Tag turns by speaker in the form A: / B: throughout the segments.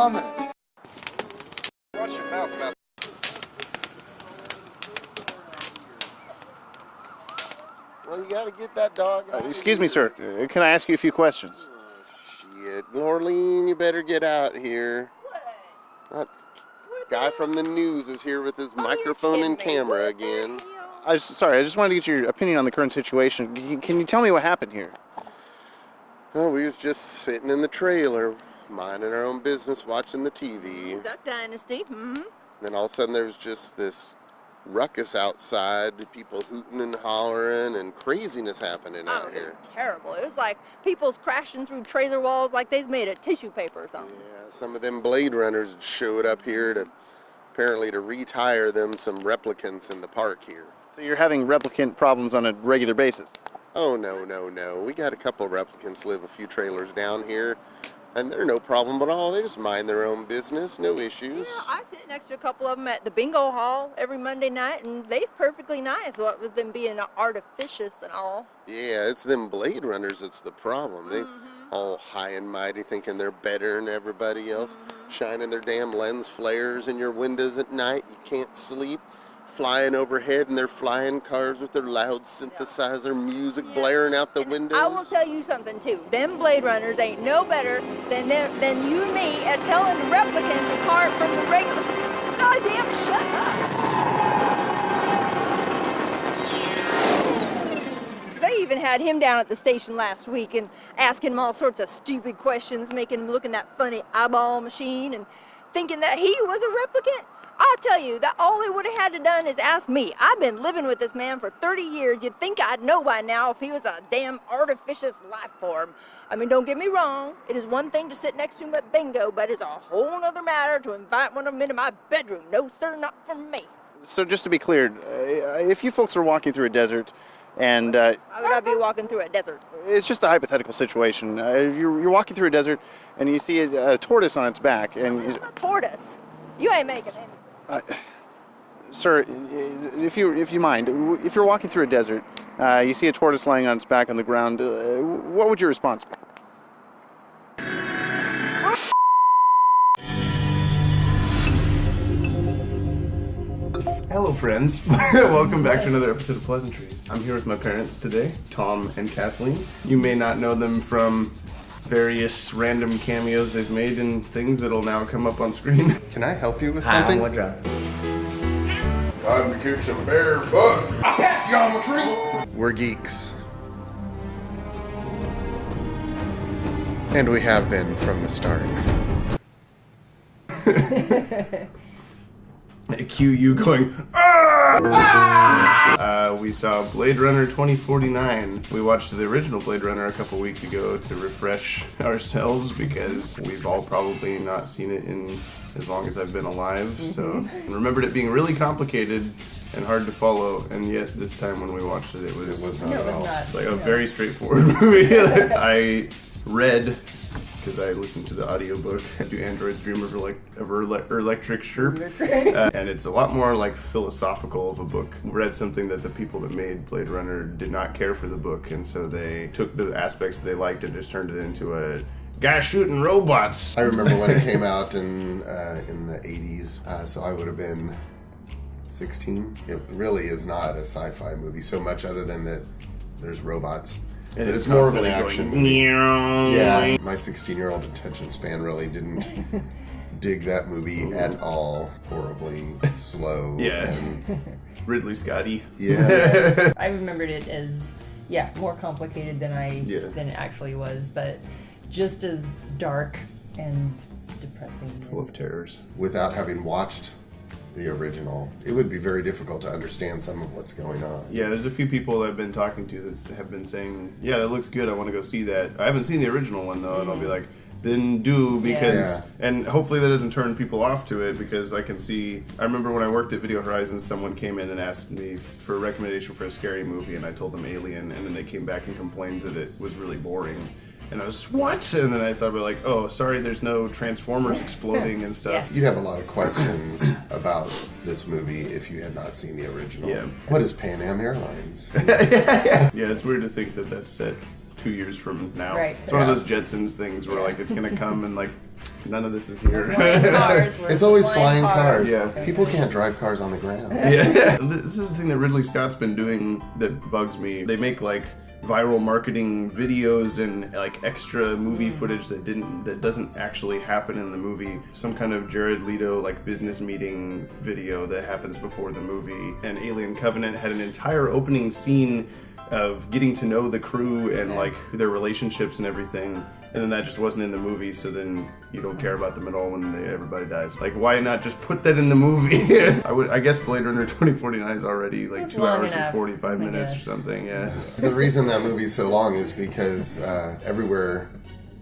A: ominous.
B: Watch your mouth about.
C: Well, you gotta get that dog out.
D: Excuse me, sir. Can I ask you a few questions?
C: Shit, Norleen, you better get out here. That guy from the news is here with his microphone and camera again.
D: Sorry, I just wanted to get your opinion on the current situation. Can you tell me what happened here?
C: Oh, we was just sitting in the trailer, minding our own business, watching the TV.
E: Duck Dynasty. Mm-hmm.
C: Then all of a sudden there was just this ruckus outside, people hooting and hollering, and craziness happening out here.
E: It was terrible. It was like people's crashing through trailer walls like they's made of tissue paper or something.
C: Yeah, some of them Blade Runners showed up here to apparently to retire them some replicants in the park here.
D: So you're having replicant problems on a regular basis?
C: Oh, no. We got a couple of replicants live a few trailers down here, and they're no problem at all. They just mind their own business, no issues.
E: Yeah, I sit next to a couple of them at the bingo hall every Monday night, and they's perfectly nice. What with them being artificious and all.
C: Yeah, it's them Blade Runners that's the problem. They all high and mighty, thinking they're better than everybody else, shining their damn lens flares in your windows at night. You can't sleep. Flying overhead in their flying cars with their loud synthesizer music blaring out the windows.
E: I will tell you something too. Them Blade Runners ain't no better than you and me at telling the replicants apart from the regular. Goddamn, shut up! They even had him down at the station last week and asking him all sorts of stupid questions, making him look in that funny eyeball machine and thinking that he was a replicant. I'll tell you, that all they would have had to done is ask me. I've been living with this man for 30 years. You'd think I'd know by now if he was a damn artificial life form. I mean, don't get me wrong. It is one thing to sit next to him at bingo, but it's a whole other matter to invite one of them into my bedroom. No, sir, not from me.
D: So just to be clear, if you folks were walking through a desert and...
E: Why would I be walking through a desert?
D: It's just a hypothetical situation. You're walking through a desert and you see a tortoise on its back. And
E: It's a tortoise. You ain't making any.
D: Sir, if you mind, if you're walking through a desert, you see a tortoise laying on its back on the ground, what would your response be?
F: Hello friends, welcome back to another episode of Pleasantries. I'm here with my parents today, Tom and Kathleen. You may not know them from various random cameos they've made in things that'll now come up on screen.
C: Can I help you with something?
F: What job?
C: Time to kick some bear butt. I passed geometry. We're geeks. And we have been from the start.
F: Cue you going, ah! We saw Blade Runner 2049. We watched the original Blade Runner a couple weeks ago to refresh ourselves because we've all probably not seen it in as long as I've been alive. So remembered it being really complicated and hard to follow, and yet this time when we watched it, it was
C: not at all.
F: Like a very straightforward movie. I read, because I listened to the audiobook, Do Androids Dream of Electric Sherp? And it's a lot more like philosophical of a book. Read something that the people that made Blade Runner did not care for the book, and so they took the aspects they liked and just turned it into a guy shooting robots.
C: I remember when it came out in the 80s, so I would have been 16. It really is not a sci-fi movie so much other than that there's robots.
F: And
C: it's more of an action movie.
F: Yeah.
C: My 16-year-old attention span really didn't dig that movie at all. Horribly slow.
F: Yeah.
C: And,
F: Ridley Scotty.
C: yes.
G: I remembered it as, more complicated than than it actually was, but just as dark and depressing.
F: Full of terrors.
C: Without having watched the original, it would be very difficult to understand some of what's going on.
F: Yeah, there's a few people that I've been talking to that have been saying, yeah, that looks good, I want to go see that. I haven't seen the original one, though, and I'll be like, then do, because, and hopefully that doesn't turn people off to it, because I can see, I remember when I worked at Video Horizons, someone came in and asked me for a recommendation for a scary movie, and I told them Alien, and then they came back and complained that it was really boring. And I was, what? And then I thought, like, oh, sorry, there's no Transformers exploding and stuff.
C: You'd have a lot of questions about this movie if you had not seen the original.
F: Yeah.
C: What is Pan Am Airlines?
F: Yeah, it's weird to think that that's set 2 years from now.
G: Right.
F: It's one of those Jetsons things where, like, it's going to come and, like, none of this is here.
G: Flying cars.
C: It's always flying cars.
F: Yeah.
C: People can't drive cars on the ground.
F: Yeah. This is the thing that Ridley Scott's been doing that bugs me. They make like viral marketing videos and like extra movie footage that doesn't actually happen in the movie. Some kind of Jared Leto like business meeting video that happens before the movie. And Alien Covenant had an entire opening scene of getting to know the crew and like their relationships and everything. And then that just wasn't in the movie, so then you don't care about them at all when everybody dies. Like, why not just put that in the movie? I guess Blade Runner 2049 is already like 2 hours and 45 minutes or something, yeah.
C: The reason that movie's so long is because everywhere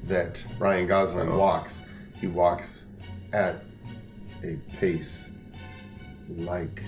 C: that Ryan Gosling walks, he walks at a pace like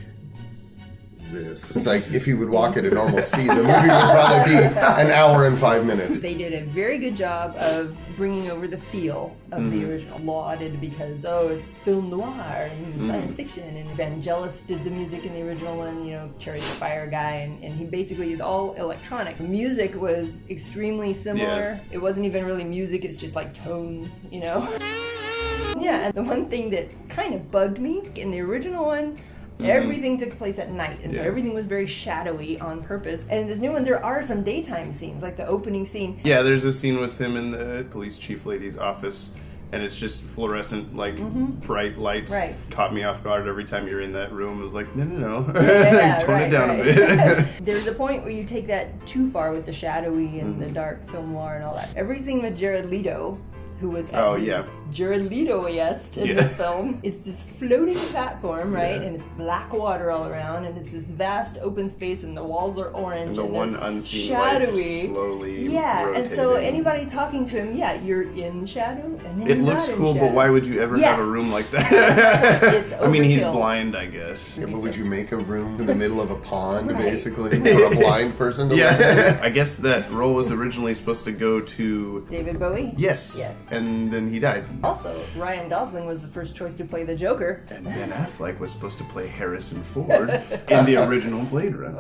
C: this. It's like if he would walk at a normal speed, the movie would probably be an hour and 5 minutes.
G: They did a very good job of bringing over the feel of the original. Lauded because, it's film noir and science fiction, and Vangelis did the music in the original one, Cherry the Fire guy, and he basically is all electronic. The music was extremely similar. It wasn't even really music, it's just like tones, Yeah, and the one thing that kind of bugged me in the original one, everything took place at night, and so everything was very shadowy on purpose. And in this new one, there are some daytime scenes, like the opening scene.
F: Yeah, there's a scene with him in the police chief lady's office, and it's just fluorescent, like, bright lights.
G: Right.
F: Caught me off guard every time you're in that room. It was like, no.
G: Yeah,
F: Tone it down a bit.
G: There's a point where you take that too far with the shadowy and the dark film noir and all that. Every scene with Jared Leto, who was at his Jared Leto-est in this film. It's this floating platform, right? And it's black water all around, and it's this vast open space, and the walls are orange.
F: And the one unseen light slowly rotating.
G: And so anybody talking to him, you're in shadow, and then
F: it looks cool, but why would you ever have a room like that?
G: It's
F: I mean, he's blind, I guess.
C: Yeah, but would you make a room in the middle of a pond, basically, for a blind person to live in?
F: I guess that role was originally supposed to go to
G: David Bowie?
F: Yes. And then he died.
G: Also, Ryan Gosling was the first choice to play the Joker.
F: And Ben Affleck was supposed to play Harrison Ford in the original Blade Runner.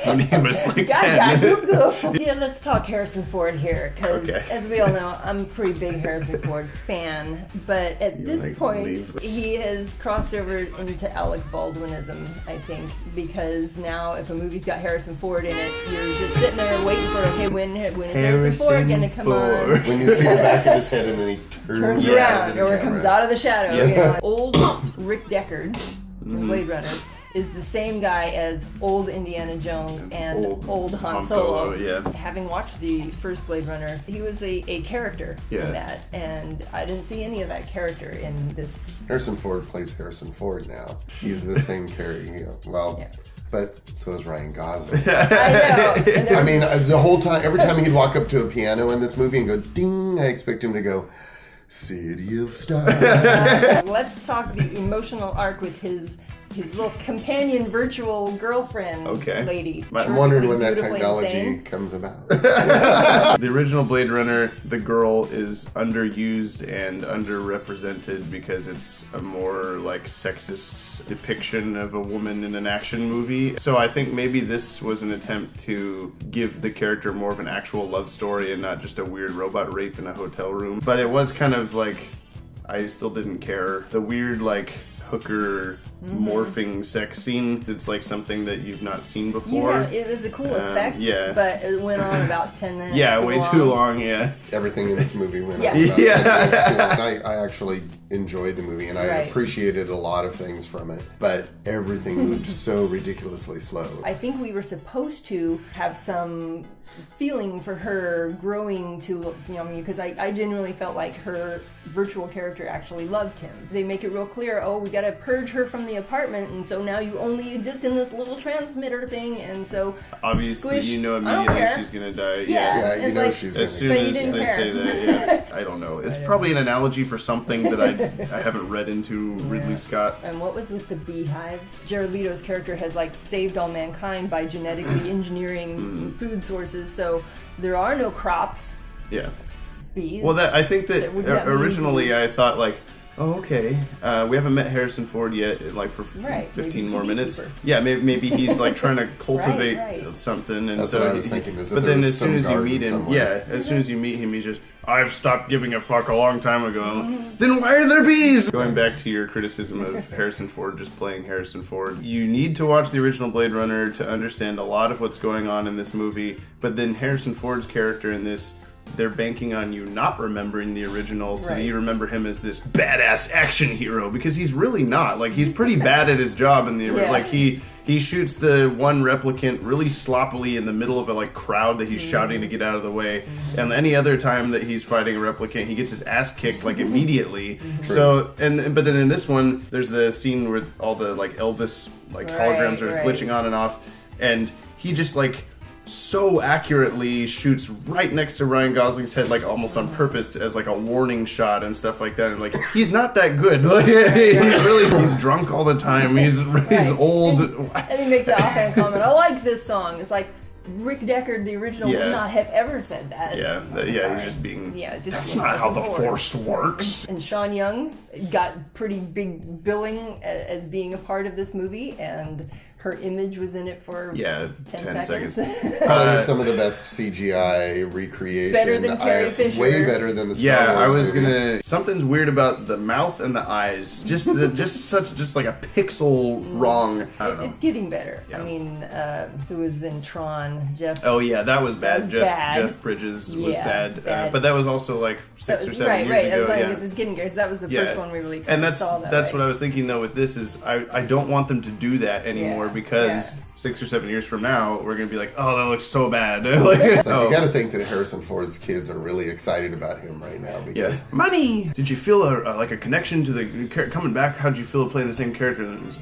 F: When he was like 10.
G: Yeah, let's talk Harrison Ford here, because as we all know, I'm a pretty big Harrison Ford fan, but at this point, he has crossed over into Alec Baldwinism, I think, because now if a movie's got Harrison Ford in it, you're just sitting there waiting for, when is Harrison Ford gonna come on?
C: When you see the back of his head and then he turns around
G: or comes out of the shadow. Old Rick Deckard from Blade Runner is the same guy as old Indiana Jones and old Han Solo. Having watched the first Blade Runner, he was a character in that, and I didn't see any of that character in this.
C: Harrison Ford plays Harrison Ford now. He's the same character. But so is Ryan Gosling.
G: I know.
C: I mean, the whole time, every time he'd walk up to a piano in this movie and go ding, I expect him to go, City of Stars.
G: Let's talk the emotional arc with his little companion virtual girlfriend lady.
C: I'm wondering when that technology comes about.
F: The original Blade Runner, the girl is underused and underrepresented because it's a more like sexist depiction of a woman in an action movie. So I think maybe this was an attempt to give the character more of an actual love story and not just a weird robot rape in a hotel room. But it was kind of like, I still didn't care. The weird like hooker morphing sex scene, it's like something that you've not seen before.
G: Yeah, it was a cool effect, but it went on about 10 minutes
F: too long.
C: Everything in this movie went on about 10 minutes too long. I actually enjoyed the movie, and I appreciated a lot of things from it, but everything moved so ridiculously slow.
G: I think we were supposed to have some feeling for her growing to, because I genuinely felt like her virtual character actually loved him. They make it real clear, we gotta purge her from the apartment, and so now you only exist in this little transmitter thing, and so
F: obviously immediately she's gonna die.
C: You know, she's
F: as soon as they say that. I don't know. It's probably an analogy for something that I haven't read into Ridley Scott.
G: And what was with the beehives? Jared Leto's character has like saved all mankind by genetically engineering food sources, so there are no crops.
F: Yes.
G: Bees.
F: Well, I think that originally I thought like oh, okay. We haven't met Harrison Ford yet, like for
G: Right,
F: 15
G: maybe
F: more
G: he's a
F: minutes.
G: beekeeper.
F: Yeah, maybe he's like trying to cultivate
G: Right.
F: something, and
C: That's
F: so
C: what I was thinking, is that
F: but
C: there
F: then
C: was
F: as soon
C: some
F: as you
C: garden
F: meet him,
C: somewhere.
F: as soon as you meet him, he's just, I've stopped giving a fuck a long time ago. Then why are there bees? Going back to your criticism of Harrison Ford just playing Harrison Ford, you need to watch the original Blade Runner to understand a lot of what's going on in this movie, but then Harrison Ford's character in this, they're banking on you not remembering the original, so
G: Right.
F: you remember him as this badass action hero, because he's really not. Like, he's pretty bad at his job in the
G: Yeah.
F: like he shoots the one replicant really sloppily in the middle of a like crowd that he's shouting to get out of the way, and any other time that he's fighting a replicant, he gets his ass kicked like immediately. So but then in this one, there's the scene where all the like Elvis like holograms are
G: Right.
F: glitching on and off, and he just like so accurately shoots right next to Ryan Gosling's head, like almost on purpose as like a warning shot and stuff like that. And like, he's not that good. Like, he's drunk all the time. He's old.
G: And he makes an offhand comment, I like this song. It's like, Rick Deckard, the original,
F: Yeah.
G: would not have ever said that.
F: Yeah,
G: I'm
F: he's
G: sorry.
F: just being.
G: Yeah, just
F: That's
G: being
F: not how the
G: Harrison Ford.
F: Force works.
G: And Sean Young got pretty big billing as being a part of this movie, and her image was in it for 10 seconds.
C: Probably some of the best CGI recreation.
G: Better than Carrie Fisher.
C: Way better than the Star
F: Yeah,
C: Wars
F: I was
C: movie.
F: gonna. Something's weird about the mouth and the eyes. Just like a pixel wrong. I don't know.
G: It's getting better.
F: Yeah.
G: I mean, who was in Tron? Jeff.
F: Oh yeah, that was bad.
G: was bad.
F: Jeff Bridges was
G: Yeah,
F: bad.
G: bad.
F: But that was also like 6 or 7 years
G: right.
F: ago.
G: I was like,
F: yeah.
G: it's getting good. That was the first one we really
F: and
G: saw that.
F: that's
G: way.
F: what I was thinking though with this is I don't want them to do that anymore
G: Yeah,
F: because
G: yeah.
F: 6 or 7 years from now we're gonna be like, oh, that looks so bad. like,
C: Like,
F: oh.
C: you got to think that Harrison Ford's kids are really excited about him right now because
F: Yes. Money. Did you feel like a connection to the coming back? How did you feel playing the same character? And it was,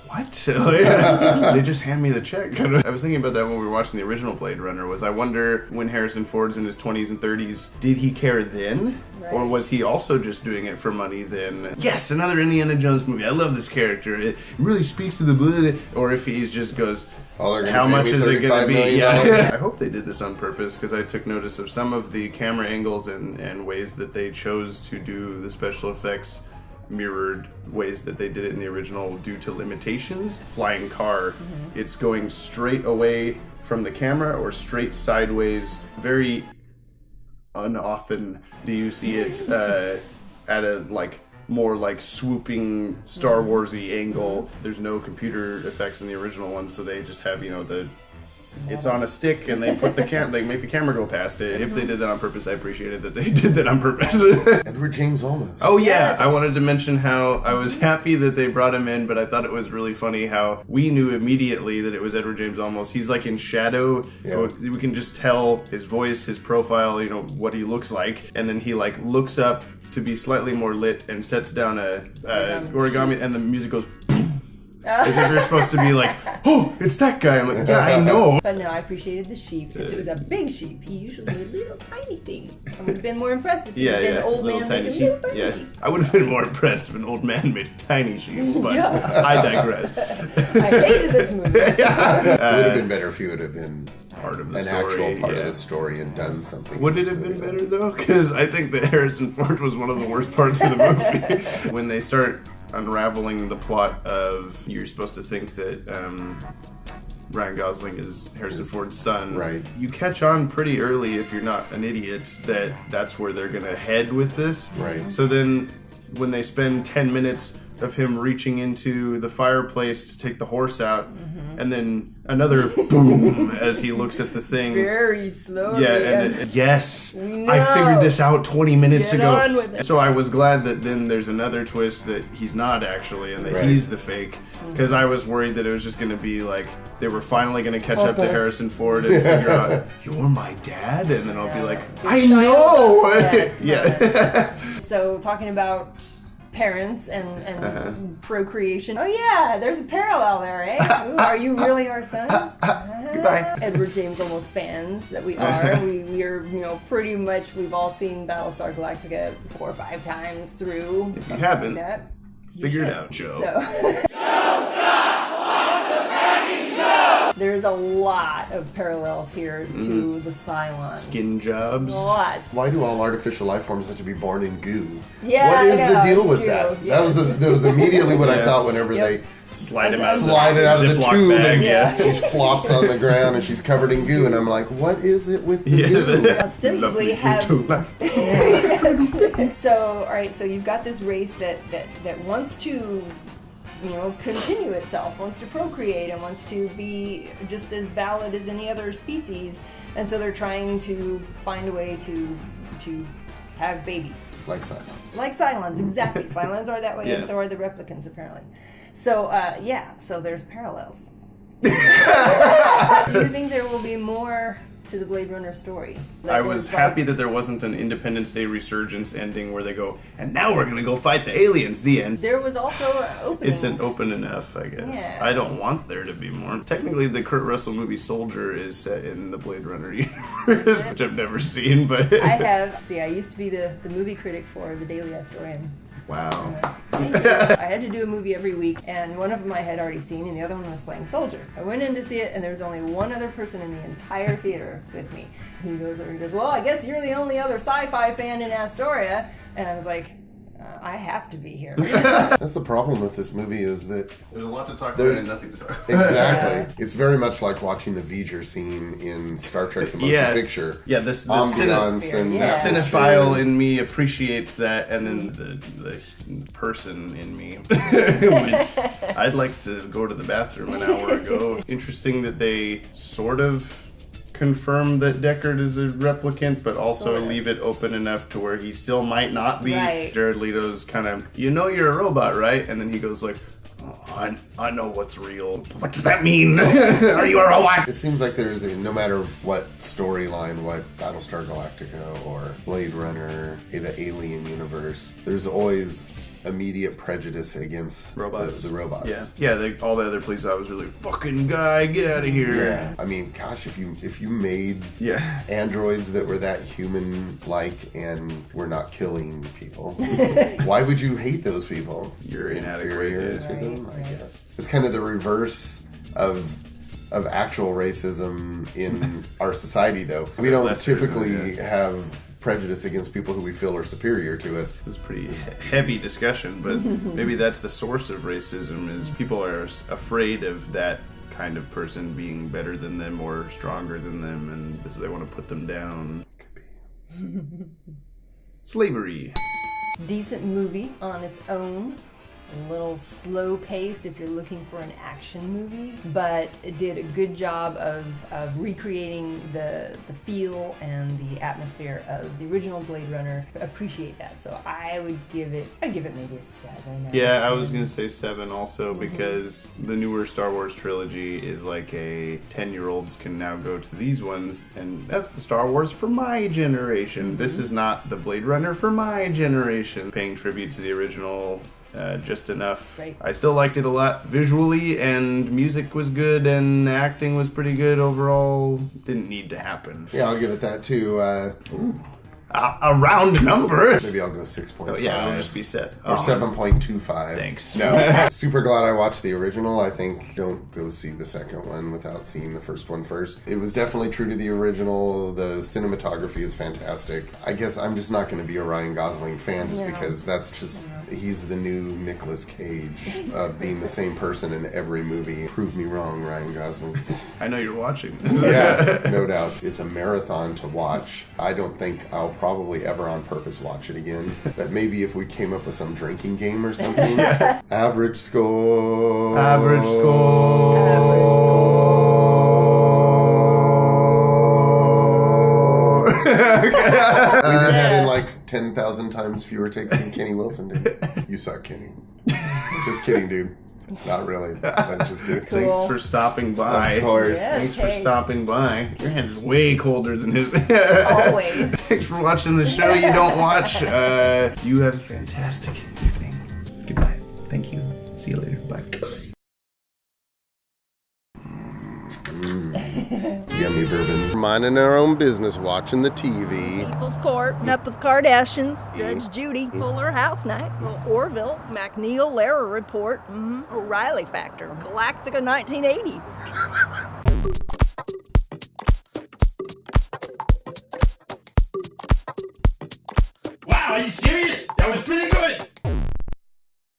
F: what? They just hand me the check. I was thinking about that when we were watching the original Blade Runner. Was I wonder when Harrison Ford's in his 20s and 30s, did he care then?
G: Right.
F: Or was he also just doing it for money then? Yes, another Indiana Jones movie. I love this character. It really speaks to the blood. Or if he just goes,
C: oh, they're gonna
F: how
C: pay
F: much
C: me
F: is it going to
C: $35
F: be?
C: million?
F: Yeah. I hope they did this on purpose because I took notice of some of the camera angles and ways that they chose to do the special effects mirrored ways that they did it in the original due to limitations. Flying car, it's going straight away from the camera or straight sideways. Very unoften do you see it at a like more like swooping Star Warsy angle. There's no computer effects in the original one, so they just have it's on a stick and they put they make the camera go past it. If they did that on purpose, I appreciated that they did that on purpose.
C: Edward James Olmos.
F: Oh yeah, I wanted to mention how I was happy that they brought him in, but I thought it was really funny how we knew immediately that it was Edward James Olmos. He's like in shadow.
C: Yeah.
F: We can just tell his voice, his profile, what he looks like, and then he like looks up to be slightly more lit and sets down a origami, and the music goes. As if you're supposed to be like, oh, it's that guy. I'm like, yeah, I know.
G: But no, I appreciated the sheep. Since it was a big sheep, he usually did little tiny things. I would have been more impressed if he had been an old
F: little
G: man
F: tiny
G: making
F: sheep.
G: little tiny
F: Yeah,
G: sheep.
F: I would have been more impressed if an old man made a tiny sheep, but
G: Yeah.
F: I digress.
G: I hated this movie.
C: It would have been better if you would have been
F: Part of the
C: an
F: story,
C: actual part
F: yeah.
C: of the story and done something.
F: Would
C: in
F: it
C: this
F: have been
C: movie.
F: better though? Because I think that Harrison Ford was one of the worst parts of the movie. When they start unraveling the plot of, you're supposed to think that Ryan Gosling is Harrison Ford's son.
C: Right.
F: You catch on pretty early, if you're not an idiot, that that's where they're gonna head with this.
C: Right.
F: So then, when they spend 10 minutes of him reaching into the fireplace to take the horse out, and then another boom as he looks at the thing.
G: Very slowly.
F: Yeah, and yes,
G: We
F: I figured
G: know.
F: this out 20 minutes
G: Get
F: ago.
G: on with it.
F: So I was glad that then there's another twist that he's not actually, and that
C: Right.
F: he's the fake. Because I was worried that it was just going to be like they were finally going to catch up to Harrison Ford and figure out, you're my dad? And then I'll be like, I know! Yeah.
G: So talking about parents and procreation. Oh yeah, there's a parallel there, eh? Ooh, are you really our son?
F: Goodbye.
G: Edward James Olmos fans that we are. we are, pretty much, we've all seen Battlestar Galactica 4 or 5 times through.
F: If you haven't,
G: like that. You
F: figure it
G: should.
F: out, Joe.
G: So. There's a lot of parallels here to the Cylons.
F: Skin jobs.
G: Lots.
C: Why do all artificial life forms have to be born in goo?
G: Yeah,
C: what is
G: I know,
C: the deal
G: it's
C: with
G: true.
C: that?
G: Yeah.
C: That was immediately what I
F: Yeah.
C: thought whenever they
F: Slide him
C: slide it out of the
F: Ziploc
C: tube
F: bag,
C: and
F: yeah.
C: she flops on the ground and she's covered in goo and I'm like, what is it with the goo?
G: Ostensibly have. So, all right. So you've got this race that wants to, continue itself, wants to procreate, and wants to be just as valid as any other species. And so they're trying to find a way to have babies.
C: Like Cylons.
G: Like Cylons, exactly. Cylons are that way, and
F: Yeah.
G: so are the replicants, apparently. So, so there's parallels. Do you think there will be more to the Blade Runner story?
F: I was happy that there wasn't an Independence Day resurgence ending where they go, and now we're gonna go fight the aliens. The end.
G: There was also openings.
F: It's an open enough, I guess.
G: Yeah.
F: I don't want there to be more. Technically, the Kurt Russell movie Soldier is set in the Blade Runner universe, which I've never seen, but
G: I have. See, I used to be the movie critic for the Daily Historian.
F: wow.
G: I had to do a movie every week, and one of them I had already seen, and the other one was playing Soldier. I went in to see it, and there was only one other person in the entire theater with me. He goes, well, I guess you're the only other sci-fi fan in Astoria. And I was like, I have to be here.
C: That's the problem with this movie is that
F: There's a lot to talk
C: There-
F: about and nothing to talk about.
C: exactly. It's very much like watching the V'ger scene in Star Trek: The Motion
F: Yeah.
C: Picture.
F: Yeah, this
C: Ambiance and
G: Yeah.
C: atmosphere.
F: cinephile in me appreciates that, and then the person in me. I'd like to go to the bathroom an hour ago. Interesting that they sort of confirm that Deckard is a replicant, but also
G: Sort of.
F: leave it open enough to where he still might not be.
G: Right.
F: Jared Leto's kind of, you're a robot, right? And then he goes like, oh, I know what's real. What does that mean? Are you a robot?
C: It seems like there's no matter what storyline, what Battlestar Galactica or Blade Runner, the Alien universe, there's always immediate prejudice against
F: Robots.
C: The robots.
F: Yeah, all the other police officers were like, fucking guy, get out of here.
C: Yeah. I mean, gosh, if you made
F: Yeah.
C: androids that were that human-like and were not killing people, why would you hate those people?
F: You're
C: inferior
F: inadequate,
C: to
F: yeah.
C: them, I guess. It's kind of the reverse of actual racism in our society, though. We don't
F: Lesser,
C: typically
F: yeah.
C: have prejudice against people who we feel are superior to us.
F: It was a pretty heavy discussion, but maybe that's the source of racism is people are afraid of that kind of person being better than them or stronger than them, and so they want to put them down. Could be. Slavery.
G: Decent movie on its own. A little slow paced if you're looking for an action movie, but it did a good job of recreating the feel and the atmosphere of the original Blade Runner. Appreciate that. So I'd give it maybe a 7.
F: Yeah, I was gonna say 7 also because the newer Star Wars trilogy is like a 10-year-olds can now go to these ones, and that's the Star Wars for my generation. This is not the Blade Runner for my generation. Paying tribute to the original. Just enough.
G: Right.
F: I still liked it a lot visually, and music was good, and acting was pretty good overall. Didn't need to happen.
C: Yeah, I'll give it that too.
F: A round number.
C: Maybe I'll go 6.5.
F: Oh, yeah, it'll just be set.
C: Or 7.25.
F: Thanks.
C: No. Super glad I watched the original. I think don't go see the second one without seeing the first one first. It was definitely true to the original. The cinematography is fantastic. I guess I'm just not going to be a Ryan Gosling fan just because that's just... He's the new Nicolas Cage, being the same person in every movie. Prove me wrong, Ryan Gosling.
F: I know you're watching.
C: Yeah, no doubt. It's a marathon to watch. I don't think I'll probably ever on purpose watch it again. But maybe if we came up with some drinking game or something. Average score.
F: Average score.
G: Average score.
C: We did that in like 10,000 times fewer takes than Kenny Wilson did. You suck, Kenny. Just kidding, dude. Not really. But just kidding.
G: Cool.
F: Thanks for stopping by.
C: Of course.
G: Yeah.
F: Thanks for
G: Okay.
F: stopping by. Your hand is way colder than his.
G: Always.
F: Thanks for watching the show you don't watch. You have a fantastic evening. Goodbye. Thank you. See you later. Bye.
C: Yummy bourbon. Minding our own business, watching the TV.
E: People's Court, Up with Kardashians, Judge Judy, Fuller House Night, Orville, McNeil, Lehrer Report, O'Reilly Factor, Galactica 1980.